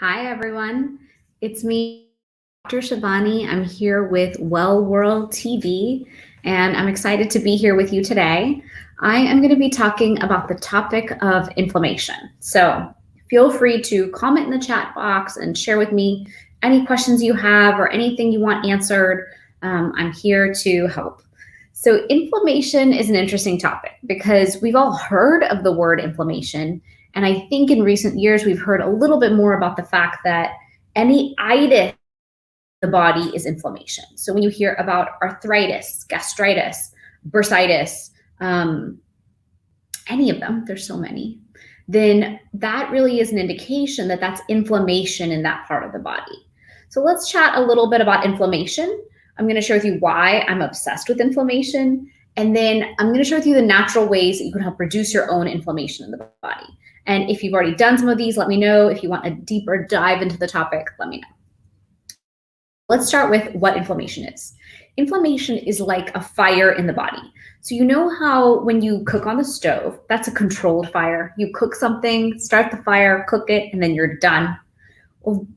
Hi, everyone. It's me, Dr. Shivani. I'm here with Well World TV, and I'm excited to be here with you today. I am going to be talking about the topic of inflammation. So feel free to comment in the chat box and share with me any questions you have or anything you want answered. I'm here to help. So inflammation is an interesting topic because we've all heard of the word inflammation. And I think in recent years, we've heard a little bit more about the fact that any itis in the body is inflammation. So when you hear about arthritis, gastritis, bursitis, any of them, there's so many, then that really is an indication that that's inflammation in that part of the body. So let's chat a little bit about inflammation. I'm going to share with you why I'm obsessed with inflammation. And then I'm going to share with you the natural ways that you can help reduce your own inflammation in the body. And if you've already done some of these, let me know. If you want a deeper dive into the topic, let me know. Let's start with what inflammation is. Inflammation is like a fire in the body. So you know how when you cook on the stove, that's a controlled fire. You cook something, start the fire, cook it, and then you're done. Well,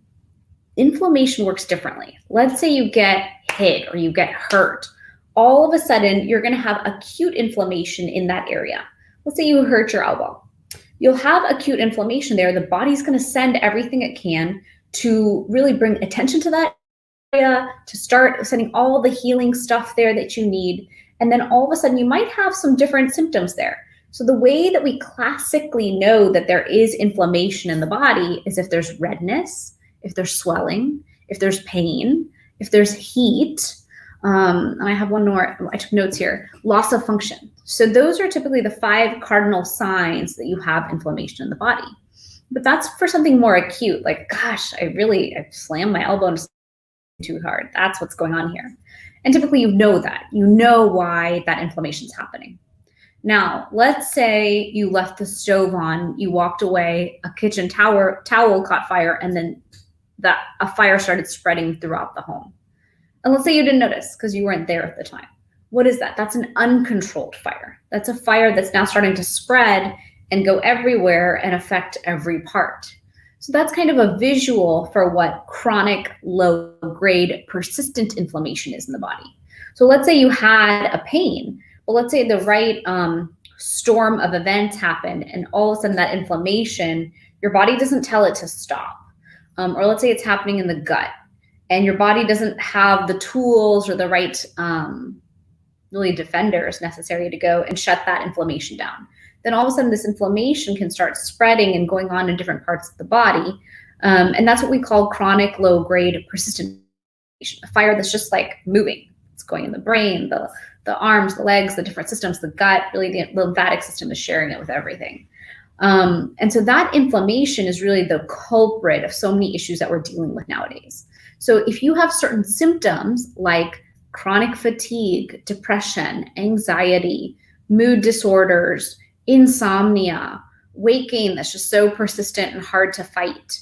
inflammation works differently. Let's say you get hit or you get hurt. All of a sudden, you're going to have acute inflammation in that area. Let's say you hurt your elbow. You'll have acute inflammation there. The body's going to send everything it can to really bring attention to that area, to start sending all the healing stuff there that you need. And then all of a sudden, you might have some different symptoms there. So the way that we classically know that there is inflammation in the body is if there's redness, if there's swelling, if there's pain, if there's heat. And I have one more, I took notes here, loss of function. So those are typically the 5 cardinal signs that you have inflammation in the body. But that's for something more acute, like, gosh, I slammed my elbow too hard. That's what's going on here. And typically you know that. You know why that inflammation is happening. Now, let's say you left the stove on, you walked away, a kitchen towel caught fire, and then a fire started spreading throughout the home. And let's say you didn't notice because you weren't there at the time. What is that? That's an uncontrolled fire. That's a fire that's now starting to spread and go everywhere and affect every part. So that's kind of a visual for what chronic, low-grade, persistent inflammation is in the body. So let's say you had a pain, but let's say the right storm of events happened and all of a sudden that inflammation, your body doesn't tell it to stop. Or let's say it's happening in the gut and your body doesn't have the tools or the right really defenders necessary to go and shut that inflammation down. Then all of a sudden this inflammation can start spreading and going on in different parts of the body. And that's what we call chronic low-grade persistent inflammation, a fire that's just like moving. It's going in the brain, the arms, the legs, the different systems, the gut, really the lymphatic system is sharing it with everything. And so that inflammation is really the culprit of so many issues that we're dealing with nowadays. So if you have certain symptoms like chronic fatigue, depression, anxiety, mood disorders, insomnia, weight gain that's just so persistent and hard to fight.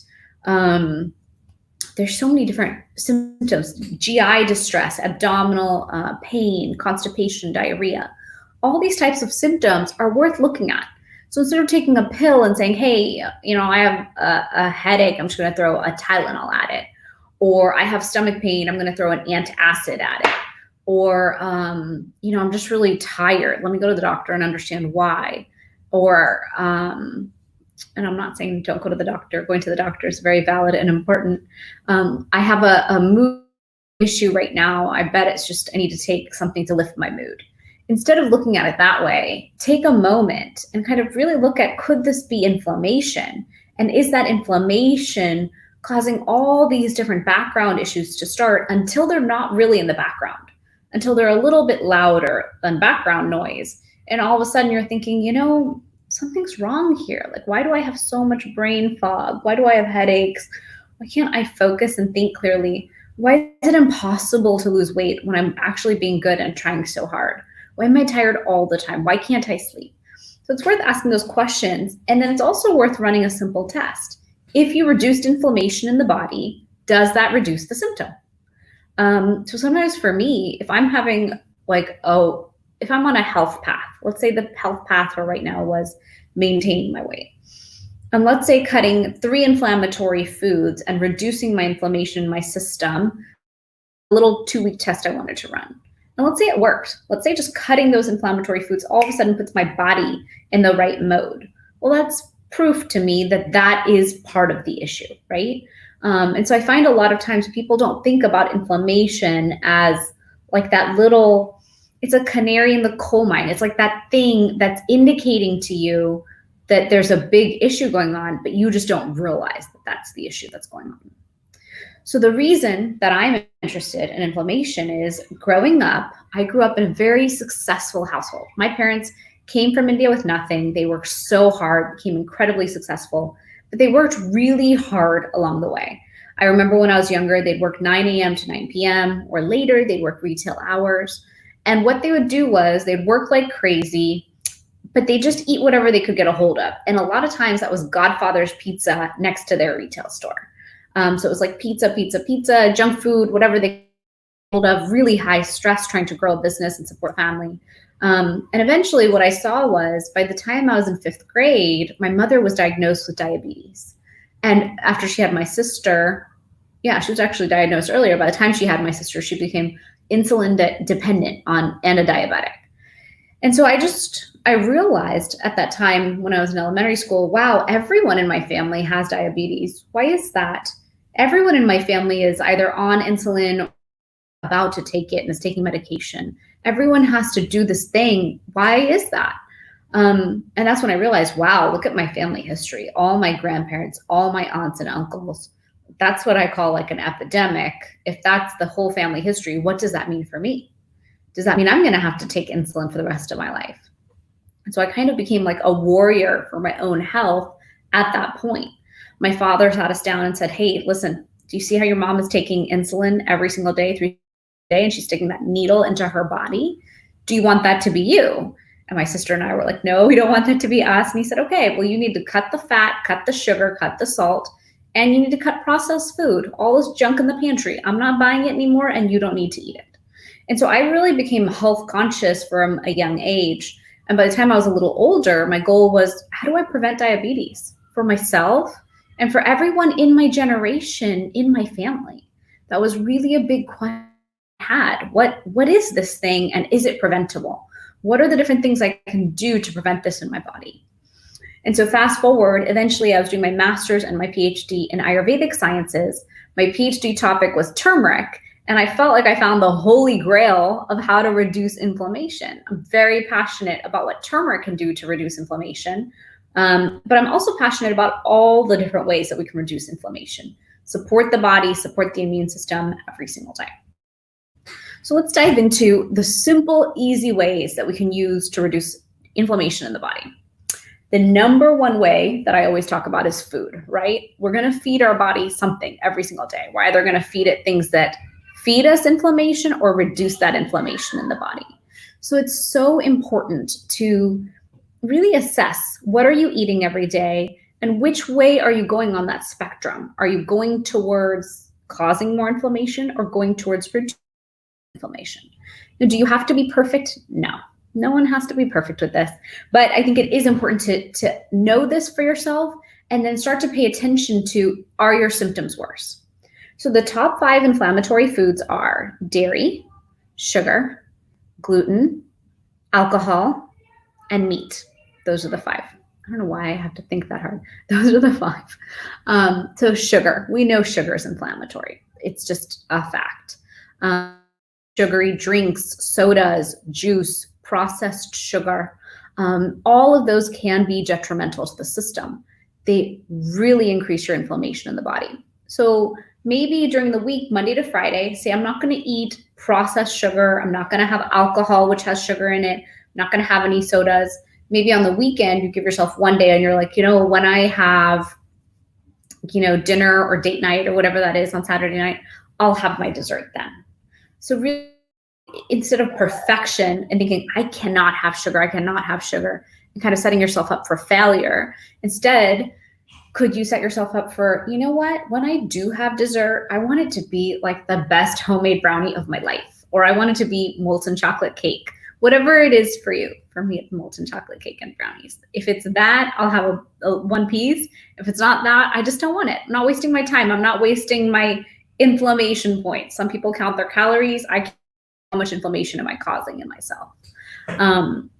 There's so many different symptoms, GI distress, abdominal pain, constipation, diarrhea. All these types of symptoms are worth looking at. So instead of taking a pill and saying, hey, I have a headache, I'm just going to throw a Tylenol at it. Or I have stomach pain, I'm going to throw an antacid at it. Or, I'm just really tired. Let me go to the doctor and understand why. Or, and I'm not saying don't go to the doctor. Going to the doctor is very valid and important. I have a mood issue right now. I bet it's just I need to take something to lift my mood. Instead of looking at it that way, take a moment and kind of really look at, could this be inflammation? And is that inflammation causing all these different background issues to start until they're not really in the background, until they're a little bit louder than background noise. And all of a sudden you're thinking, something's wrong here. Like, why do I have so much brain fog? Why do I have headaches? Why can't I focus and think clearly? Why is it impossible to lose weight when I'm actually being good and trying so hard? Why am I tired all the time? Why can't I sleep? So it's worth asking those questions. And then it's also worth running a simple test. If you reduced inflammation in the body, does that reduce the symptom? So sometimes for me, if I'm having if I'm on a health path, let's say the health path for right now was maintaining my weight. And let's say cutting 3 inflammatory foods and reducing my inflammation in my system, a little 2-week test I wanted to run. And let's say it worked. Let's say just cutting those inflammatory foods all of a sudden puts my body in the right mode. Well, that's proof to me that that is part of the issue, right? And so I find a lot of times people don't think about inflammation as like that little, it's a canary in the coal mine. It's like that thing that's indicating to you that there's a big issue going on, but you just don't realize that that's the issue that's going on. So the reason that I'm interested in inflammation is growing up, I grew up in a very successful household. My parents came from India with nothing. They worked so hard, became incredibly successful, but they worked really hard along the way. I remember when I was younger, they'd work 9 a.m. to 9 p.m. or later, they'd work retail hours. And what they would do was they'd work like crazy, but they just eat whatever they could get a hold of. And a lot of times that was Godfather's Pizza next to their retail store. So it was like pizza, junk food, whatever they could hold of, really high stress trying to grow a business and support family. And eventually what I saw was by the time I was in 5th grade, my mother was diagnosed with diabetes. And after she had my sister, she was actually diagnosed earlier. By the time she had my sister, she became insulin dependent and a diabetic. And so I realized at that time when I was in elementary school, wow, everyone in my family has diabetes. Why is that? Everyone in my family is either on insulin or about to take it and is taking medication. Everyone has to do this thing. Why is that? And that's when I realized, wow, look at my family history. All my grandparents, all my aunts and uncles. That's what I call like an epidemic. If that's the whole family history, what does that mean for me? Does that mean I'm going to have to take insulin for the rest of my life? And so I kind of became like a warrior for my own health at that point. My father sat us down and said, hey, listen, do you see how your mom is taking insulin every single day, 3 days, and she's sticking that needle into her body? Do you want that to be you? And my sister and I were like, no, we don't want that to be us. And he said, okay, well, you need to cut the fat, cut the sugar, cut the salt, and you need to cut processed food, all this junk in the pantry. I'm not buying it anymore, and you don't need to eat it. And so I really became health conscious from a young age. And by the time I was a little older, my goal was, how do I prevent diabetes for myself and for everyone in my generation, in my family? That was really a big question I had. What is this thing, and is it preventable? What are the different things I can do to prevent this in my body? And so fast forward, eventually I was doing my master's and my PhD in Ayurvedic sciences. My PhD topic was turmeric, and I felt like I found the holy grail of how to reduce inflammation. I'm very passionate about what turmeric can do to reduce inflammation, but I'm also passionate about all the different ways that we can reduce inflammation, support the body, support the immune system every single day. So let's dive into the simple, easy ways that we can use to reduce inflammation in the body. The number one way that I always talk about is food, right? We're going to feed our body something every single day. We're either going to feed it things that feed us inflammation or reduce that inflammation in the body. So it's so important to really assess, what are you eating every day and which way are you going on that spectrum? Are you going towards causing more inflammation or going towards reducing inflammation? Now, do you have to be perfect? No one has to be perfect with this, but I think it is important to know this for yourself and then start to pay attention to, are your symptoms worse? So the top 5 inflammatory foods are dairy, sugar, gluten, alcohol, and meat. Those are the 5. I don't know why I have to think that hard. Those are the 5. So sugar, we know sugar is inflammatory. It's just a fact. Sugary drinks, sodas, juice, processed sugar, all of those can be detrimental to the system. They really increase your inflammation in the body. So maybe during the week, Monday to Friday, say I'm not going to eat processed sugar. I'm not going to have alcohol, which has sugar in it. I'm not going to have any sodas. Maybe on the weekend, you give yourself one day and you're like, when I have, dinner or date night or whatever that is on Saturday night, I'll have my dessert then. So really, instead of perfection and thinking, I cannot have sugar, and kind of setting yourself up for failure, instead, could you set yourself up for, when I do have dessert, I want it to be like the best homemade brownie of my life, or I want it to be molten chocolate cake, whatever it is for you. For me, it's molten chocolate cake and brownies. If it's that, I'll have a one piece. If it's not that, I just don't want it. I'm not wasting my time. I'm not wasting my inflammation points. Some people count their calories. I can't. How much inflammation am I causing in myself?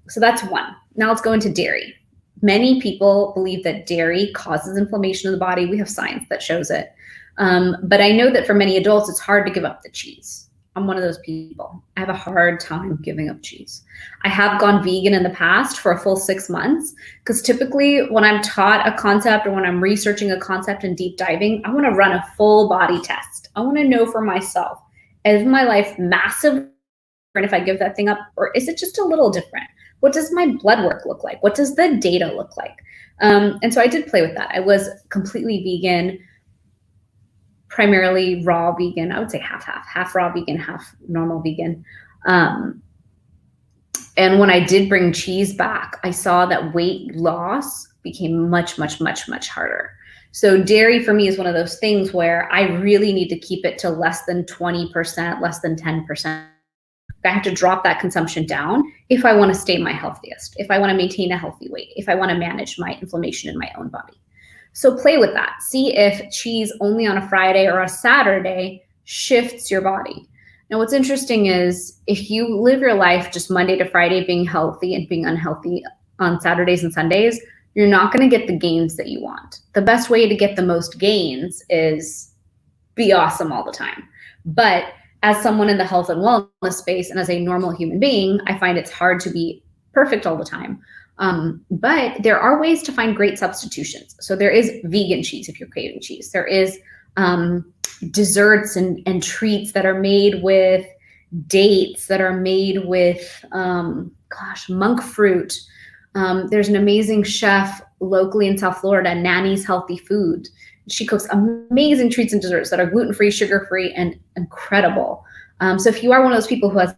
So that's one. Now let's go into dairy. Many people believe that dairy causes inflammation in the body. We have science that shows it. But I know that for many adults, it's hard to give up the cheese. I'm one of those people. I have a hard time giving up cheese. I have gone vegan in the past for a full 6 months because typically when I'm taught a concept or when I'm researching a concept and deep diving, I want to run a full body test. I want to know for myself, is my life massively different if I give that thing up, or is it just a little different? What does my blood work look like? What does the data look like? And so I did play with that. I was completely vegan, primarily raw vegan. I would say half raw vegan, half normal vegan. And when I did bring cheese back, I saw that weight loss became much, much, much, much harder. So dairy for me is one of those things where I really need to keep it to less than 20%, less than 10%. I have to drop that consumption down if I want to stay my healthiest, if I want to maintain a healthy weight, if I want to manage my inflammation in my own body. So play with that. See if cheese only on a Friday or a Saturday shifts your body. Now, what's interesting is if you live your life just Monday to Friday being healthy and being unhealthy on Saturdays and Sundays, you're not going to get the gains that you want. The best way to get the most gains is be awesome all the time. But as someone in the health and wellness space and as a normal human being, I find it's hard to be perfect all the time. But there are ways to find great substitutions. So there is vegan cheese if you're craving cheese. There is desserts and treats that are made with dates, that are made with, monk fruit. There's an amazing chef locally in South Florida, Nanny's Healthy Food. She cooks amazing treats and desserts that are gluten-free, sugar-free, and incredible. So if you are one of those people who has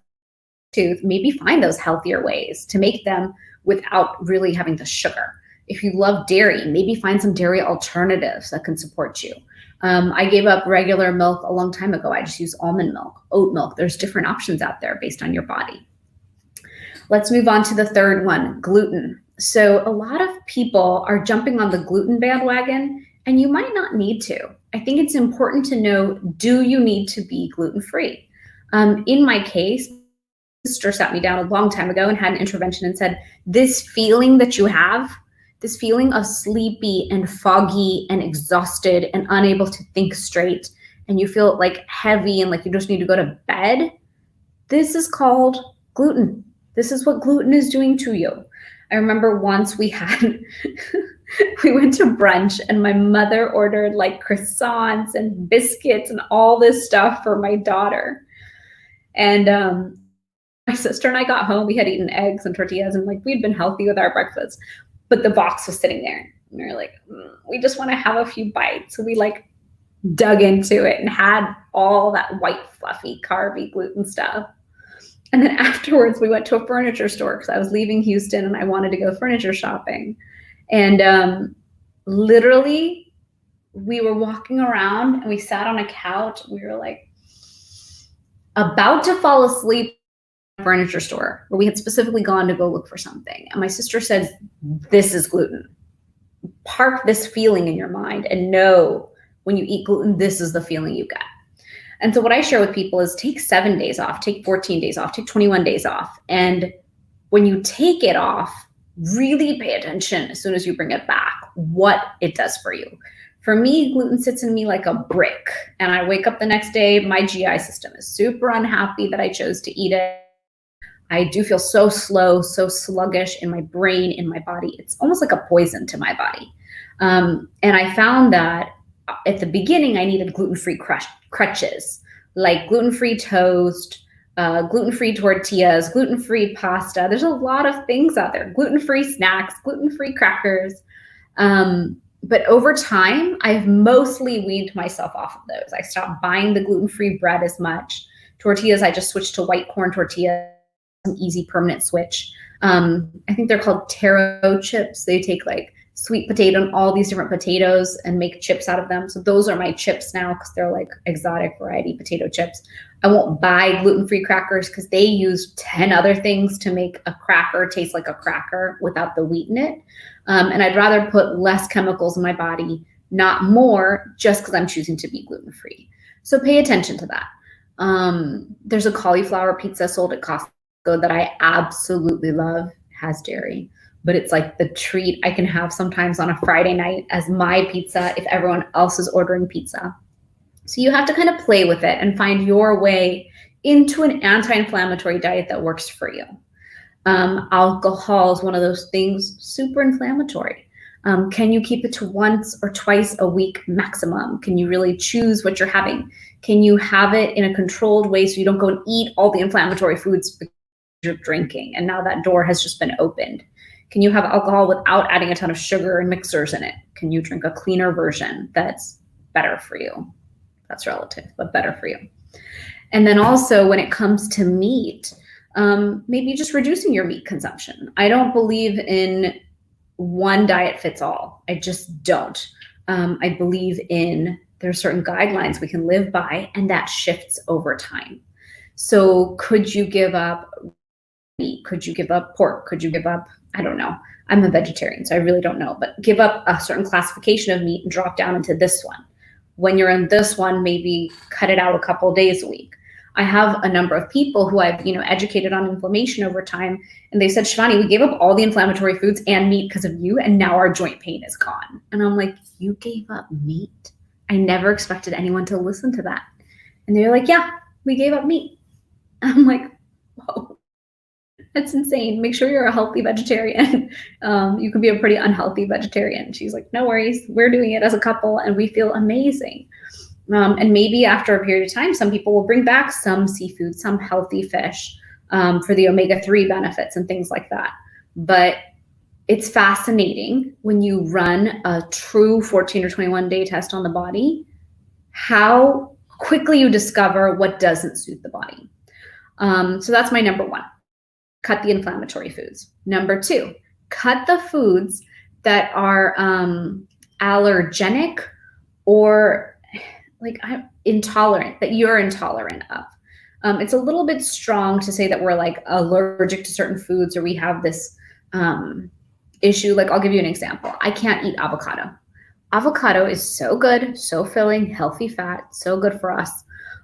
tooth, maybe find those healthier ways to make them without really having the sugar. If you love dairy, maybe find some dairy alternatives that can support you. I gave up regular milk a long time ago. I just use almond milk, oat milk. There's different options out there based on your body. Let's move on to the third one, gluten. So a lot of people are jumping on the gluten bandwagon, and you might not need to. I think it's important to know, do you need to be gluten-free? In my case, my sister sat me down a long time ago and had an intervention and said, this feeling that you have, this feeling of sleepy and foggy and exhausted and unable to think straight, and you feel like heavy and like you just need to go to bed, this is called gluten. This is what gluten is doing to you. I remember once we went to brunch and my mother ordered like croissants and biscuits and all this stuff for my daughter. And my sister and I got home, we had eaten eggs and tortillas and like we'd been healthy with our breakfast, but the box was sitting there. And we were like, we just want to have a few bites. So we like dug into it and had all that white, fluffy, carby gluten stuff. And then afterwards, we went to a furniture store because I was leaving Houston and I wanted to go furniture shopping. And literally, we were walking around and we sat on a couch. We were like about to fall asleep in a furniture store where we had specifically gone to go look for something. And my sister said, this is gluten. Park this feeling in your mind and know when you eat gluten, this is the feeling you get. And so what I share with people is take 7 days off, take 14 days off, take 21 days off. And when you take it off, really pay attention as soon as you bring it back, what it does for you. For me, gluten sits in me like a brick. And I wake up the next day, my GI system is super unhappy that I chose to eat it. I do feel so slow, so sluggish in my brain, in my body. It's almost like a poison to my body. And I found that at the beginning, I needed gluten-free crutches, like gluten-free toast, gluten-free tortillas, gluten-free pasta. There's a lot of things out there, gluten-free snacks, gluten-free crackers. But over time, I've mostly weaned myself off of those. I stopped buying the gluten-free bread as much. Tortillas, I just switched to white corn tortillas, an easy permanent switch. I think they're called taro chips. They take like sweet potato and all these different potatoes and make chips out of them. So those are my chips now because they're like exotic variety potato chips. I won't buy gluten-free crackers because they use 10 other things to make a cracker taste like a cracker without the wheat in it. And I'd rather put less chemicals in my body, not more, just because I'm choosing to be gluten-free. So pay attention to that. There's a cauliflower pizza sold at Costco that I absolutely love. It has dairy, but it's like the treat I can have sometimes on a Friday night as my pizza if everyone else is ordering pizza. So you have to kind of play with it and find your way into an anti-inflammatory diet that works for you. Alcohol is one of those things, super inflammatory. Can you keep it to once or twice a week maximum? Can you really choose what you're having? Can you have it in a controlled way so you don't go and eat all the inflammatory foods because you're drinking and now that door has just been opened? Can you have alcohol without adding a ton of sugar and mixers in it? Can you drink a cleaner version that's better for you? That's relative, but better for you. And then also when it comes to meat, maybe just reducing your meat consumption. I don't believe in one diet fits all. I just don't. I believe in there's certain guidelines we can live by, and that shifts over time. So could you give up meat? Could you give up pork? Could you give up, I don't know. I'm a vegetarian, so I really don't know, but give up a certain classification of meat and drop down into this one. When you're in this one, maybe cut it out a couple of days a week. I have a number of people who I've, educated on inflammation over time, and they said, Shivani, we gave up all the inflammatory foods and meat because of you, and now our joint pain is gone. And I'm like, you gave up meat? I never expected anyone to listen to that. And they're like, yeah, we gave up meat. I'm like, whoa, that's insane. Make sure you're a healthy vegetarian. You could be a pretty unhealthy vegetarian. She's like, no worries. We're doing it as a couple, and we feel amazing. And maybe after a period of time, some people will bring back some seafood, some healthy fish for the omega-3 benefits and things like that. But it's fascinating when you run a true 14 or 21 day test on the body, how quickly you discover what doesn't suit the body. So that's my number one. Cut the inflammatory foods. Number two, cut the foods that are allergenic or like I'm intolerant, that you're intolerant of. It's a little bit strong to say that we're like allergic to certain foods or we have this issue. Like I'll give you an example. I can't eat avocado. Avocado is so good, so filling, healthy fat, so good for us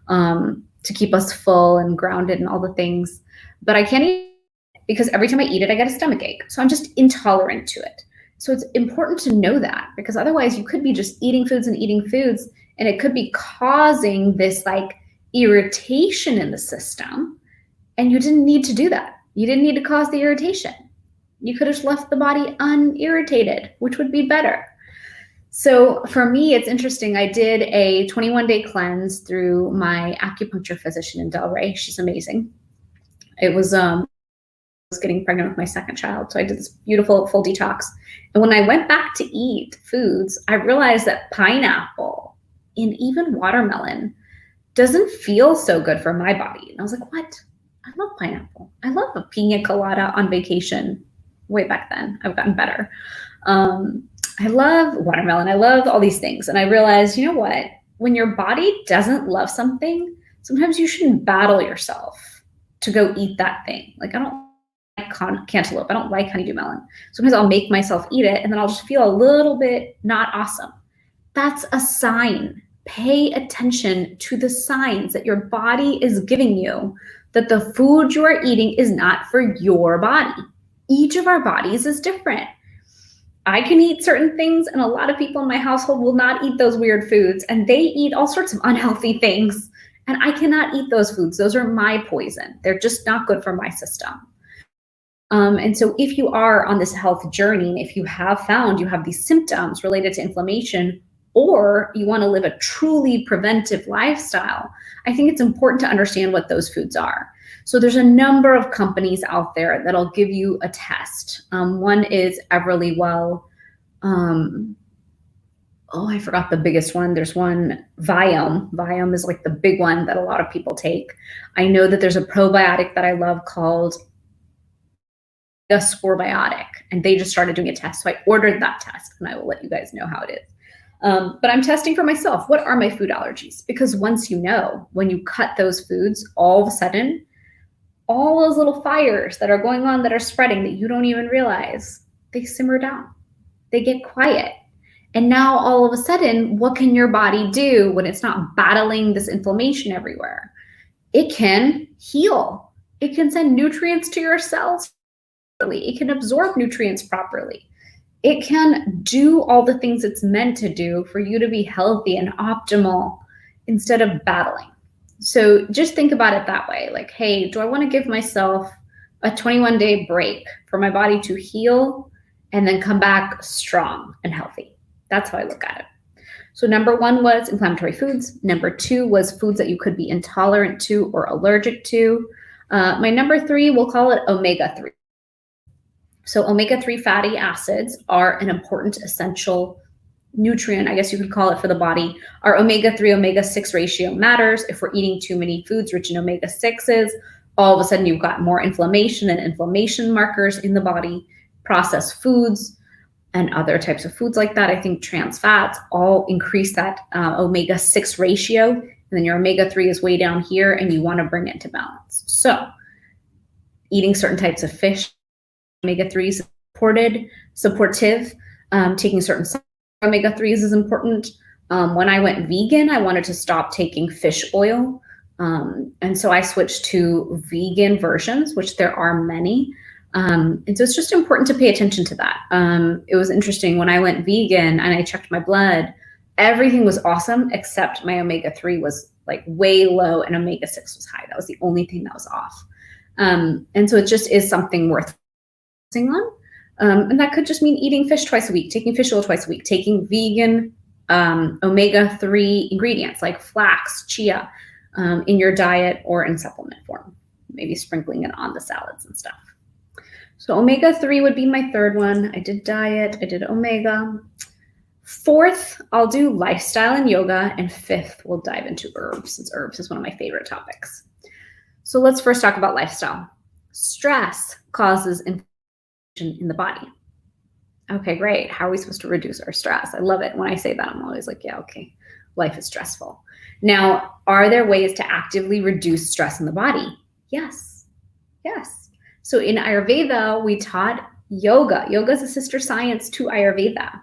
to keep us full and grounded and all the things. But I can't eat it because every time I eat it, I get a stomach ache. So I'm just intolerant to it. So it's important to know that because otherwise you could be just eating foods and it could be causing this like irritation in the system. And you didn't need to do that. You didn't need to cause the irritation. You could have just left the body unirritated, which would be better. So for me, it's interesting. I did a 21-day cleanse through my acupuncture physician in Delray. She's amazing. It was, I was getting pregnant with my second child. So I did this beautiful full detox. And when I went back to eat foods, I realized that pineapple and even watermelon doesn't feel so good for my body. And I was like, what? I love pineapple. I love a pina colada on vacation. Way back then, I've gotten better. I love watermelon. I love all these things. And I realized, you know what? When your body doesn't love something, sometimes you shouldn't battle yourself to go eat that thing. Like I don't like cantaloupe. I don't like honeydew melon. Sometimes I'll make myself eat it and then I'll just feel a little bit not awesome. That's a sign. Pay attention to the signs that your body is giving you that the food you are eating is not for your body. Each of our bodies is different. I can eat certain things and a lot of people in my household will not eat those weird foods and they eat all sorts of unhealthy things and I cannot eat those foods. Those are my poison. They're just not good for my system. And so if you are on this health journey, if you have found you have these symptoms related to inflammation, or you want to live a truly preventive lifestyle, I think it's important to understand what those foods are. So there's a number of companies out there that'll give you a test. One is Everlywell. I forgot the biggest one. There's one, Viome. Viome is like the big one that a lot of people take. I know that there's a probiotic that I love called a scorebiotic, and they just started doing a test. So I ordered that test, and I will let you guys know how it is. But I'm testing for myself. What are my food allergies? Because once you know, when you cut those foods, all of a sudden, all those little fires that are going on that are spreading that you don't even realize, they simmer down. They get quiet. And now all of a sudden, what can your body do when it's not battling this inflammation everywhere? It can heal. It can send nutrients to your cells properly. It can absorb nutrients properly. It can do all the things it's meant to do for you to be healthy and optimal instead of battling. So just think about it that way. Like, hey, do I want to give myself a 21-day break for my body to heal and then come back strong and healthy? That's how I look at it. So number 1 was inflammatory foods. Number 2 was foods that you could be intolerant to or allergic to. My number 3, we'll call it omega-3. So omega-3 fatty acids are an important essential nutrient, I guess you could call it, for the body. Our omega-3, omega-6 ratio matters. If we're eating too many foods rich in omega-6s, all of a sudden you've got more inflammation and inflammation markers in the body. Processed foods and other types of foods like that, I think trans fats, all increase that omega-6 ratio. And then your omega-3 is way down here and you want to bring it to balance. So eating certain types of fish, omega-3s supportive. Taking certain omega-3s is important. When I went vegan, I wanted to stop taking fish oil. And so I switched to vegan versions, which there are many. And so it's just important to pay attention to that. It was interesting when I went vegan and I checked my blood, everything was awesome except my omega-3 was like way low and omega-6 was high. That was the only thing that was off. And so it just is something worth focusing on. And that could just mean eating fish twice a week, taking fish oil twice a week, taking vegan omega-3 ingredients like flax, chia in your diet or in supplement form, maybe sprinkling it on the salads and stuff. So omega-3 would be my 3rd one. I did diet, I did omega. 4th, I'll do lifestyle and yoga. And 5th, we'll dive into herbs, since herbs is one of my favorite topics. So let's first talk about lifestyle. Stress causes inflammation in the body. Okay, great. How are we supposed to reduce our stress? I love it. When I say that, I'm always like, yeah, okay, life is stressful. Now, are there ways to actively reduce stress in the body? Yes, yes. So in Ayurveda, we taught yoga. Yoga is a sister science to Ayurveda.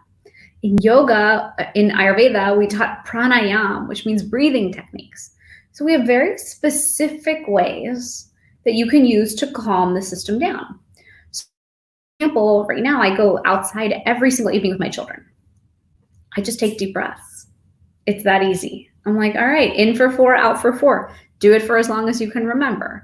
In Ayurveda, we taught pranayama, which means breathing techniques. So we have very specific ways that you can use to calm the system down. So for example, right now I go outside every single evening with my children. I just take deep breaths. It's that easy. I'm like, all right, in for 4, out for 4. Do it for as long as you can remember.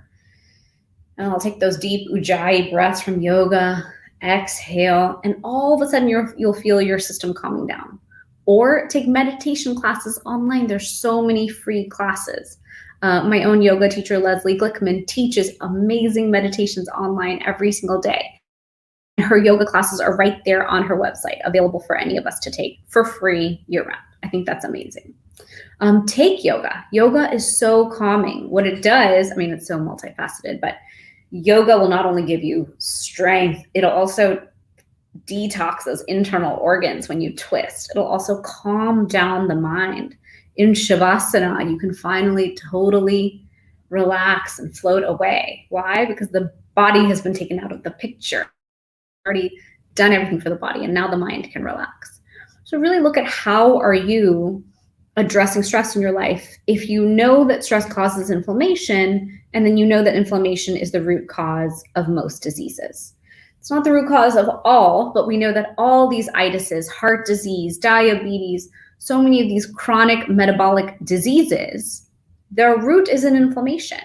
And I'll take those deep ujjayi breaths from yoga, exhale, and all of a sudden you'll feel your system calming down. Or take meditation classes online. There's so many free classes. My own yoga teacher, Leslie Glickman, teaches amazing meditations online every single day. And her yoga classes are right there on her website, available for any of us to take for free year-round. I think that's amazing. Take yoga. Yoga is so calming. What it does, I mean, it's so multifaceted, but yoga will not only give you strength, it'll also detox those internal organs when you twist. It'll also calm down the mind. In Shavasana, you can finally totally relax and float away. Why? Because the body has been taken out of the picture. Already done everything for the body, and now the mind can relax. So really look at how are you addressing stress in your life. If you know that stress causes inflammation, and then you know that inflammation is the root cause of most diseases. It's not the root cause of all, but we know that all these itises, heart disease, diabetes, so many of these chronic metabolic diseases, their root is in inflammation.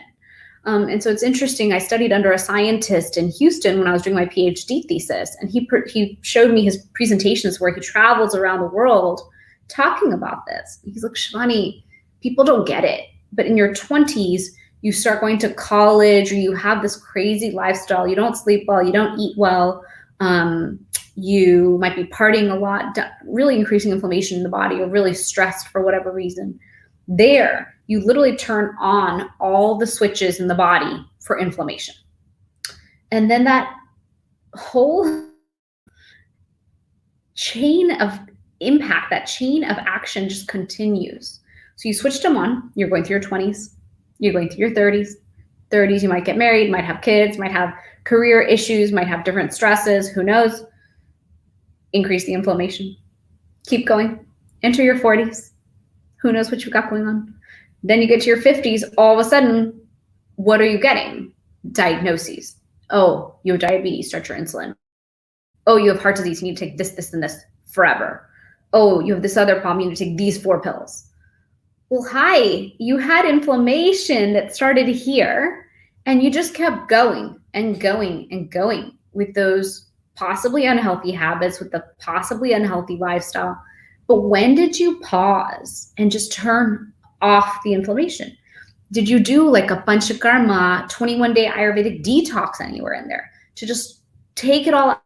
And so it's interesting, I studied under a scientist in Houston when I was doing my PhD thesis, and he showed me his presentations where he travels around the world talking about this. He's like, Shivani, people don't get it, but in your 20s, you start going to college or you have this crazy lifestyle, you don't sleep well, you don't eat well, you might be partying a lot, really increasing inflammation in the body, or really stressed for whatever reason. There, you literally turn on all the switches in the body for inflammation. And then that whole chain of impact, that chain of action just continues. So you switched them on, you're going through your 20s, you're going through your 30s. 30s, you might get married, might have kids, might have career issues, might have different stresses, who knows? Increase the inflammation. Keep going. Enter your 40s. Who knows what you've got going on? Then you get to your 50s, all of a sudden, what are you getting? Diagnoses. Oh, you have diabetes, start your insulin. Oh, you have heart disease, you need to take this, this, and this forever. Oh, you have this other problem, you need to take these 4 pills. Well, hi, you had inflammation that started here, and you just kept going and going and going with those possibly unhealthy habits, with the possibly unhealthy lifestyle. But when did you pause and just turn off the inflammation? Did you do like a panchakarma 21-day Ayurvedic detox anywhere in there to just take it all out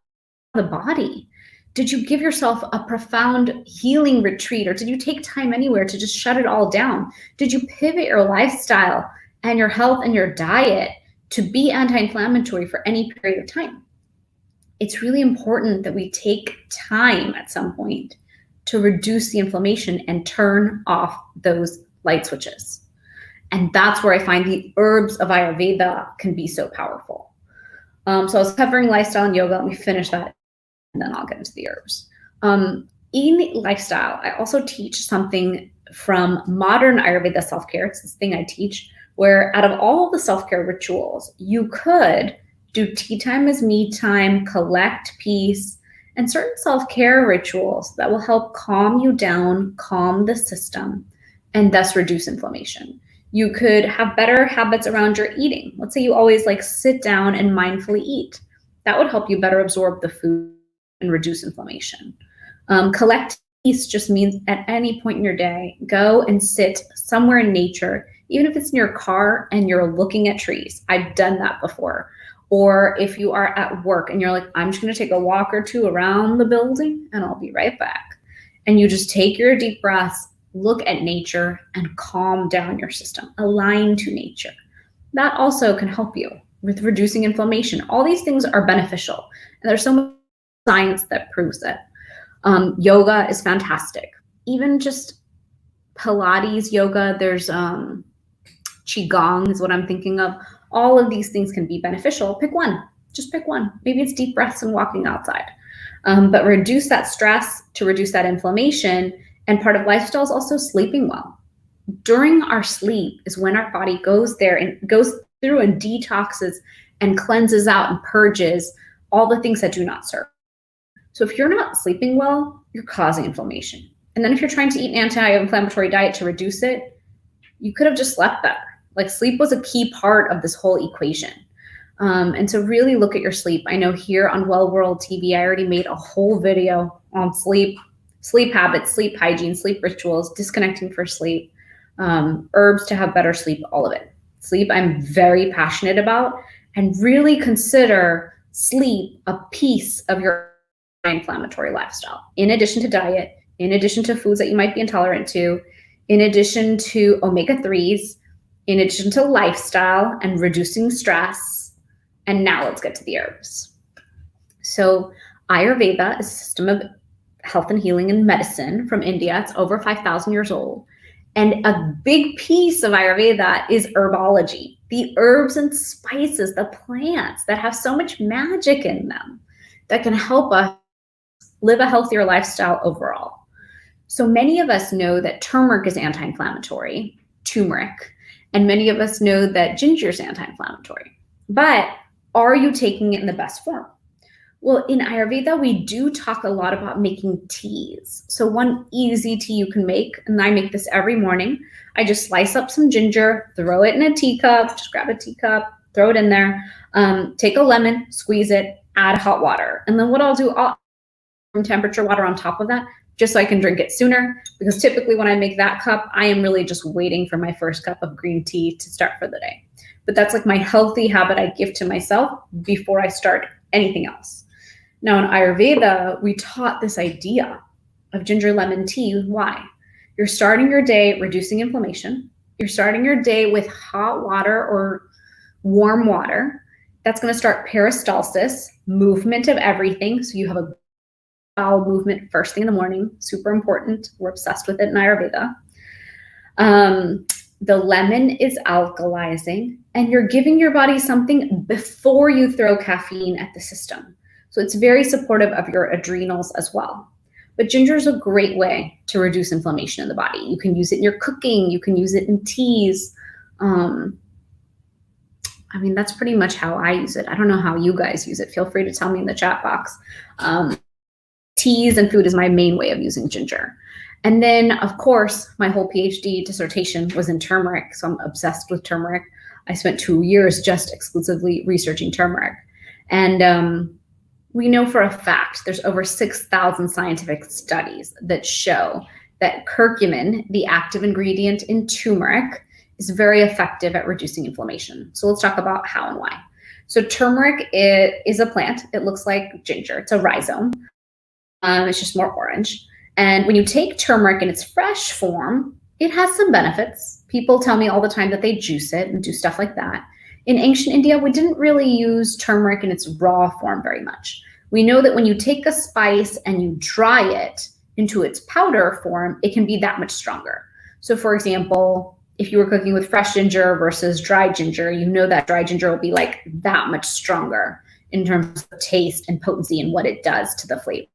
of the body? Did you give yourself a profound healing retreat, or did you take time anywhere to just shut it all down? Did you pivot your lifestyle and your health and your diet to be anti-inflammatory for any period of time? It's really important that we take time at some point to reduce the inflammation and turn off those light switches. And that's where I find the herbs of Ayurveda can be so powerful. So I was covering lifestyle and yoga. Let me finish that, and then I'll get into the herbs. In lifestyle, I also teach something from modern Ayurveda self-care. It's this thing I teach where out of all the self-care rituals, you could do tea time as me time, collect peace, and certain self-care rituals that will help calm you down, calm the system, and thus reduce inflammation. You could have better habits around your eating. Let's say you always like sit down and mindfully eat. That would help you better absorb the food and reduce inflammation. Collect peace just means at any point in your day, go and sit somewhere in nature, even if it's in your car and you're looking at trees. I've done that before. Or if you are at work and you're like, I'm just gonna take a walk or two around the building and I'll be right back. And you just take your deep breaths, look at nature, and calm down your system, align to nature. That also can help you with reducing inflammation. All these things are beneficial, and there's so much science that proves it. Yoga is fantastic. Even just Pilates yoga, there's Qigong is what I'm thinking of. All of these things can be beneficial. Pick one, just pick one. Maybe it's deep breaths and walking outside. But reduce that stress to reduce that inflammation. And part of lifestyle is also sleeping well. During our sleep is when our body goes there and goes through and detoxes and cleanses out and purges all the things that do not serve. So if you're not sleeping well, you're causing inflammation. And then if you're trying to eat an anti-inflammatory diet to reduce it, you could have just slept better. Like sleep was a key part of this whole equation. And so really look at your sleep. I know here on Well World TV, I already made a whole video on sleep habits, sleep hygiene, sleep rituals, disconnecting for sleep, herbs to have better sleep, all of it. Sleep I'm very passionate about, and really consider sleep a piece of your inflammatory lifestyle. In addition to diet, in addition to foods that you might be intolerant to, in addition to omega-3s, in addition to lifestyle and reducing stress. And now let's get to the herbs. So Ayurveda is a system of health and healing and medicine from India. It's over 5,000 years old. And a big piece of Ayurveda is herbology, the herbs and spices, the plants that have so much magic in them that can help us live a healthier lifestyle overall. So many of us know that turmeric is anti-inflammatory, turmeric, and many of us know that ginger is anti-inflammatory. But are you taking it in the best form? Well, in Ayurveda, we do talk a lot about making teas. So one easy tea you can make, and I make this every morning, I just slice up some ginger, throw it in a teacup, just grab a teacup, throw it in there, take a lemon, squeeze it, add hot water. And then what I'll do, I'll add temperature water on top of that, just so I can drink it sooner, because typically when I make that cup, I am really just waiting for my first cup of green tea to start for the day. But that's like my healthy habit I give to myself before I start anything else. Now in Ayurveda, we taught this idea of ginger lemon tea. Why? You're starting your day reducing inflammation. You're starting your day with hot water or warm water. That's going to start peristalsis, movement of everything. So you have a bowel movement first thing in the morning, super important. We're obsessed with it in Ayurveda. The lemon is alkalizing, and you're giving your body something before you throw caffeine at the system. So it's very supportive of your adrenals as well. But ginger is a great way to reduce inflammation in the body. You can use it in your cooking. You can use it in teas. That's pretty much how I use it. I don't know how you guys use it. Feel free to tell me in the chat box. Teas and food is my main way of using ginger. And then, of course, my whole PhD dissertation was in turmeric, so I'm obsessed with turmeric. I spent 2 years just exclusively researching turmeric. And we know for a fact there's over 6,000 scientific studies that show that curcumin, the active ingredient in turmeric, is very effective at reducing inflammation. So let's talk about how and why. So turmeric is a plant. It looks like ginger. It's a rhizome. It's just more orange. And when you take turmeric in its fresh form, it has some benefits. People tell me all the time that they juice it and do stuff like that. In ancient India, we didn't really use turmeric in its raw form very much. We know that when you take a spice and you dry it into its powder form, it can be that much stronger. So for example, if you were cooking with fresh ginger versus dried ginger, you know that dried ginger will be like that much stronger in terms of taste and potency and what it does to the flavor,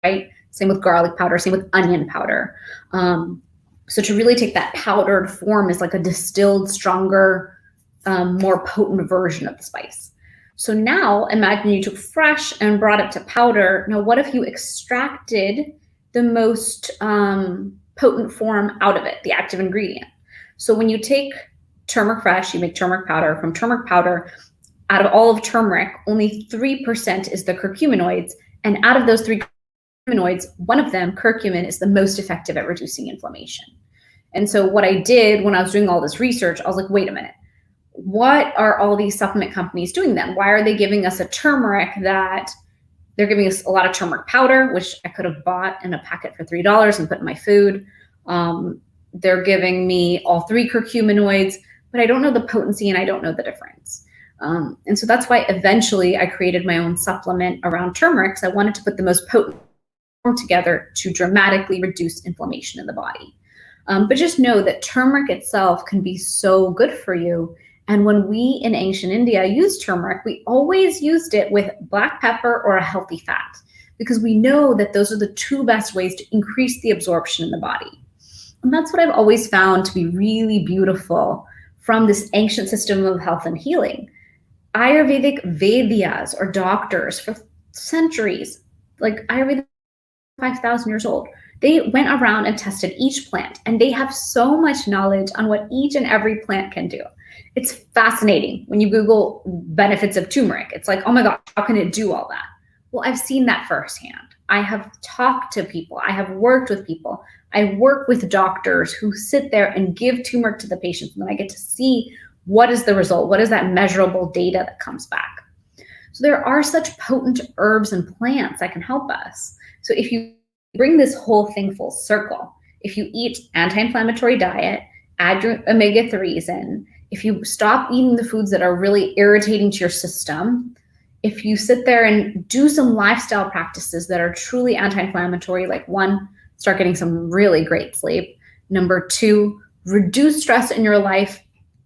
right? Same with garlic powder, same with onion powder. So to really take that powdered form is like a distilled, stronger, more potent version of the spice. So now imagine you took fresh and brought it to powder. Now, what if you extracted the most potent form out of it, the active ingredient? So when you take turmeric fresh, you make turmeric powder. From turmeric powder, out of all of turmeric, only 3% is the curcuminoids. And out of those 3 curcuminoids, one of them, curcumin, is the most effective at reducing inflammation. And so what I did when I was doing all this research, I was like, wait a minute, what are all these supplement companies doing then? Why are they giving us a turmeric that they're giving us a lot of turmeric powder, which I could have bought in a packet for $3 and put in my food. They're giving me all 3 curcuminoids, but I don't know the potency and I don't know the difference. And so that's why eventually I created my own supplement around turmeric, because I wanted to put the most potent together to dramatically reduce inflammation in the body. But just know that turmeric itself can be so good for you. And when we in ancient India used turmeric, we always used it with black pepper or a healthy fat, because we know that those are the 2 best ways to increase the absorption in the body. And that's what I've always found to be really beautiful from this ancient system of health and healing. Ayurvedic Vaidyas, or doctors, for centuries, like Ayurveda 5,000 years old, they went around and tested each plant, and they have so much knowledge on what each and every plant can do. It's fascinating when you Google benefits of turmeric. It's like, oh my gosh, how can it do all that? Well, I've seen that firsthand. I have talked to people. I have worked with people. I work with doctors who sit there and give turmeric to the patients, and then I get to see what is the result, what is that measurable data that comes back. So there are such potent herbs and plants that can help us. So if you bring this whole thing full circle, if you eat anti-inflammatory diet, add your omega-3s in, if you stop eating the foods that are really irritating to your system, if you sit there and do some lifestyle practices that are truly anti-inflammatory, like 1, start getting some really great sleep. Number 2, reduce stress in your life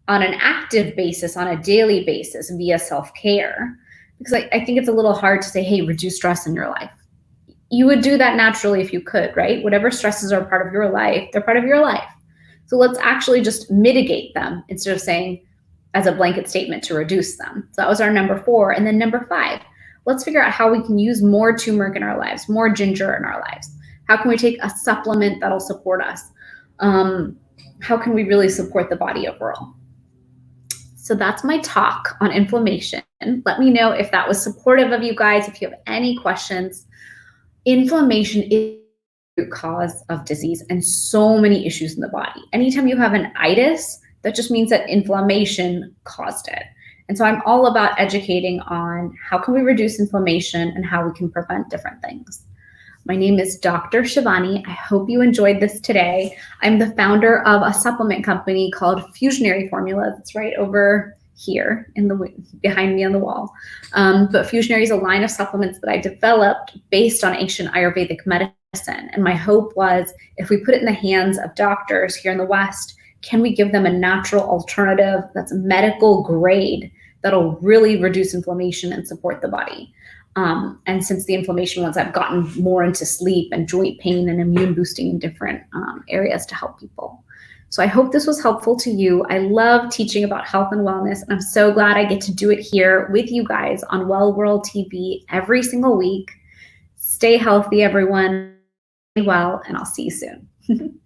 on an active basis, on a daily basis via self-care. Because I think it's a little hard to say, hey, reduce stress in your life. You would do that naturally if you could, right? Whatever stresses are part of your life, they're part of your life. So let's actually just mitigate them instead of saying as a blanket statement to reduce them. So that was our number 4. And then number 5, let's figure out how we can use more turmeric in our lives, more ginger in our lives. How can we take a supplement that'll support us? How can we really support the body overall? So that's my talk on inflammation. Let me know if that was supportive of you guys, if you have any questions. Inflammation is the root cause of disease and so many issues in the body. Anytime you have an itis, that just means that inflammation caused it. And so I'm all about educating on how can we reduce inflammation and how we can prevent different things. My name is Dr. Shivani. I hope you enjoyed this today. I'm the founder of a supplement company called Fusionary Formula. That's right over here in the behind me on the wall. But Fusionary is a line of supplements that I developed based on ancient Ayurvedic medicine. And my hope was, if we put it in the hands of doctors here in the West, can we give them a natural alternative that's medical grade that'll really reduce inflammation and support the body? And since the inflammation ones, I've gotten more into sleep and joint pain and immune boosting in different areas to help people. So I hope this was helpful to you. I love teaching about health and wellness, and I'm so glad I get to do it here with you guys on Well World TV every single week. Stay healthy, everyone. Stay well, and I'll see you soon.